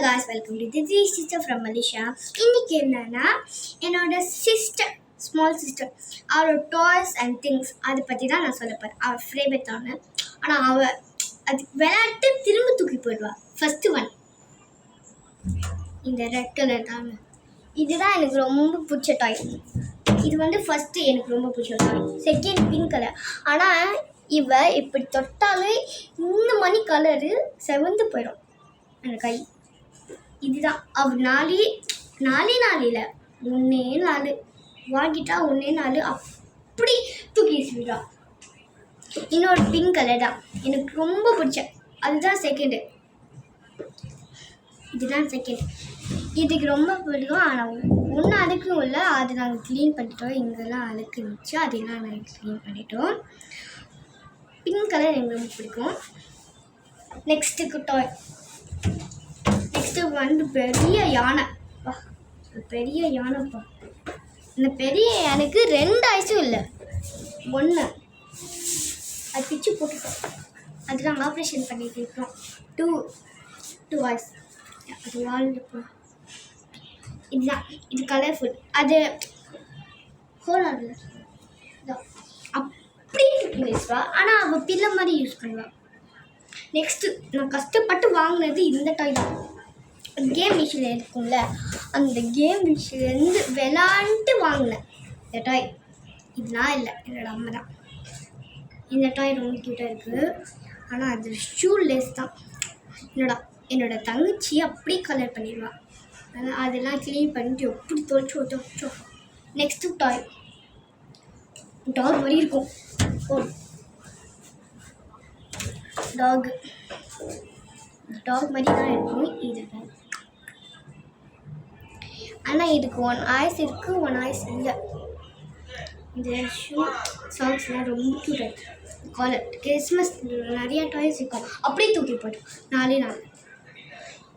guys, welcome to this sister from Malaysia. இன்னைக்கு என்னன்னா என்னோட சிஸ்டர் ஸ்மால் சிஸ்டர் அவரோட டாய்ஸ் அண்ட் திங்ஸ் அதை பற்றி தான் நான் சொல்ல போகிறேன். அவள் ஃபேவரட் தானே, ஆனால் அவள் அது விளையாட்டு திரும்ப தூக்கி போயிடுவா. ஃபஸ்ட்டு ஒன் இந்த ரெட் கலர் தானே, இதுதான் எனக்கு ரொம்ப பிடிச்ச டாய். இது வந்து ஃபஸ்ட்டு எனக்கு ரொம்ப பிடிச்ச டாய். செகண்ட் பிங்க் கலர், ஆனால் இவ இப்படி தொட்டாலே இந்த மணி கலரு செவந்து போயிடும் அந்த கை. இதுதான் அவள் நாளில் 1 வாங்கிட்டா 1 அப்படி தூக்கி வீசிடுறா. இன்னொரு பிங்க் கலர் தான் எனக்கு ரொம்ப பிடிச்ச, அதுதான் செகண்டு. இதுதான் செகண்ட், இதுக்கு ரொம்ப பிடிக்கும். ஆனால் ஒன்றும் அழுக்கும் இல்லை, அது நாங்கள் க்ளீன் பண்ணிட்டோம். இங்கெல்லாம் அழுக்கு இருந்துச்சு, அதெல்லாம் நாங்கள் க்ளீன் பண்ணிட்டோம். பிங்க் கலர் எனக்கு ரொம்ப பிடிக்கும். நெக்ஸ்ட்டுக்கு டாய், நெக்ஸ்ட்டு வந்து பெரிய யானை. பெரிய யானைப்பா, இந்த பெரிய யானைக்கு 2 ஐஸும் இல்லை, 1 அது பிச்சு போட்டுட்டோம். அது நாங்கள் ஆப்ரேஷன் பண்ணிட்டு இருக்கோம். 2 ஐஸ் அது வாழ்ந்துப்போ. இதுதான், இது கலர்ஃபுல். அது ஹோல் ஆகல அப்படி பேசுவா, ஆனால் அவள் பிள்ளை மாதிரி யூஸ் பண்ணுவாள். நெக்ஸ்ட்டு நான் கஷ்டப்பட்டு வாங்கினது இந்த டாய் தான். கேம் மிஷின் இருக்கும்ல, அந்த கேம் மிஷின்லேருந்து விளாண்டுட்டு வாங்கினேன் இந்த டாய். இது நான் இல்லை, என்னோட அம்மா தான். இந்த டாய் ரொம்ப க்யூட்டாக இருக்குது, ஆனால் அது ஷூ லேஸ் தான். என்னோட தங்கச்சி அப்படி கலர் பண்ணிடுவாள், ஆனால் அதெல்லாம் க்ளீன் பண்ணிட்டு எப்படி தோச்சோம். நெக்ஸ்ட்டு டாய் டாக் மாதிரி இருக்கும். டாக் மாதிரி தான் இருக்கும் இது. ஆனால் இதுக்கு 1 ஐஸ் இருக்குது, 1 ஐஸ் இல்லை. இந்த ஷூ சாக்ஸ்லாம் ரொம்ப க்யூட்டாக இருக்குது. காலர் கிறிஸ்மஸ் நிறையா டாய்ஸ் இருக்கும், அப்படியே தூக்கி போட்டோம் 4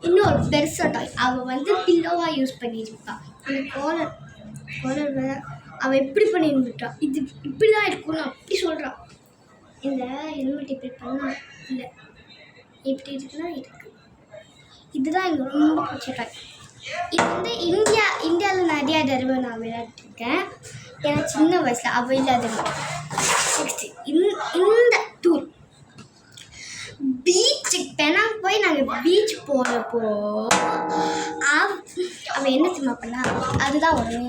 இன்னொரு பெருசாக டாய், அவள் வந்து பில்லோவாக யூஸ் பண்ணியிருப்பாள். அந்த காலர் அவள் எப்படி பண்ணியிருந்துட்டா, இது இப்படி தான் இருக்கும்னு அப்படி சொல்கிறான். இந்த ஹெல்மெட் இப்படி பண்ணால் இல்லை, இப்படி இருக்குன்னா இருக்குது. இதுதான் எனக்கு ரொம்ப பிடிச்ச டாய். இது வந்து இந்தியாவில் நிறையா தடவை நான் விளையாட்டுருக்கேன், ஏன்னா சின்ன வயசில் அவள் இல்லாத. நெக்ஸ்ட்டு இந்த டூர் பீச்சுக்கு பெனாங் போய் நாங்கள் பீச் போகிறப்போ அவள் என்ன சும்மா பண்ணா, அதுதான் ஒன்று.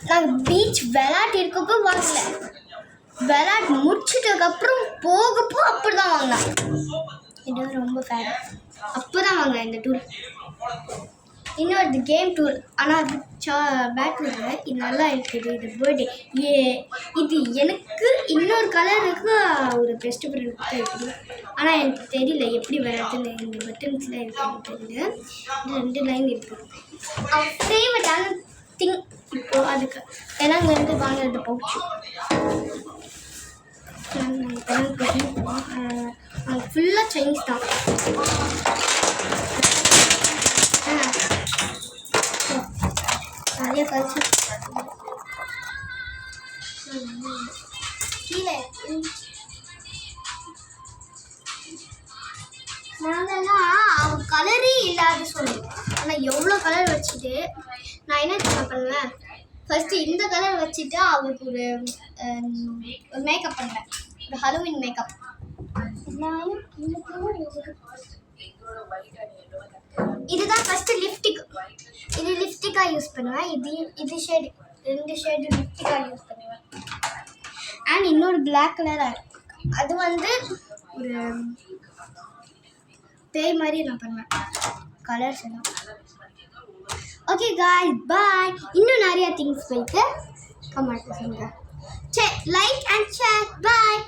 நாங்கள் பீச் விளையாட்டு இருக்கப்போ வாங்கல, விளையாட்டு முடிச்சிட்டதுக்கப்புறம் போகப்போ அப்படி தான் வாங்கினேன். இது ரொம்ப ஃபேவரட், அப்போ தான் வாங்கினேன் இந்த டூர். இன்னொரு கேம் டூர், ஆனால் அது பேட்டரியில். இது நல்லா இருக்குது, இது பர்த்டே. இது எனக்கு இன்னொரு கலருக்கு ஒரு பெஸ்ட் ஃப்ரெண்ட் தான் இருக்குது, ஆனால் எனக்கு தெரியல எப்படி விளையாட்டுன்னு. இந்த பட்டன்ஸ்லாம் இருக்குன்னு தெரியல. இது 2 லைன் இருக்குது. அவன் ஃபேவரட்டான திங் இப்போது அதுக்கு பெனாங்கிலேருந்து வாங்குறது பவுச்சு. நாங்கள் ஃபுல்லாக சைனீஸ் தான். நிறைய கல்ச்சு கீழே நாங்கள்லாம் அவள் கலரே இல்லாத சொல்லுவோம். ஆனால் எவ்வளோ கலர் வச்சுட்டு நான் என்ன பண்ணுவேன், ஃபஸ்ட்டு இந்த கலர் வச்சுட்டு அவளுக்கு ஒரு மேக்கப் பண்ணுறேன், ஒரு ஹலோவின் மேக்கப். இதுதான் ஃபஸ்ட்டு லிப்ஸ்டிக். இது லிப்ஸ்டிக்காக யூஸ் பண்ணுவேன். இது ஷேடு 2 ஷேடு லிப்ஸ்டிக்காக யூஸ் பண்ணுவேன். அண்ட் இன்னொரு பிளாக் கலராக இருக்குது, அது வந்து ஒரு பேய் மாதிரி நான் பண்ணுவேன் கலர்ஸ் எல்லாம். ஓகே காய்ஸ், பாய். இன்னும் நிறையா திங்ஸ் போயிட்டு கமெண்ட் பண்ணுங்க. சரி, லைக் அண்ட் ஷேர். பாய்.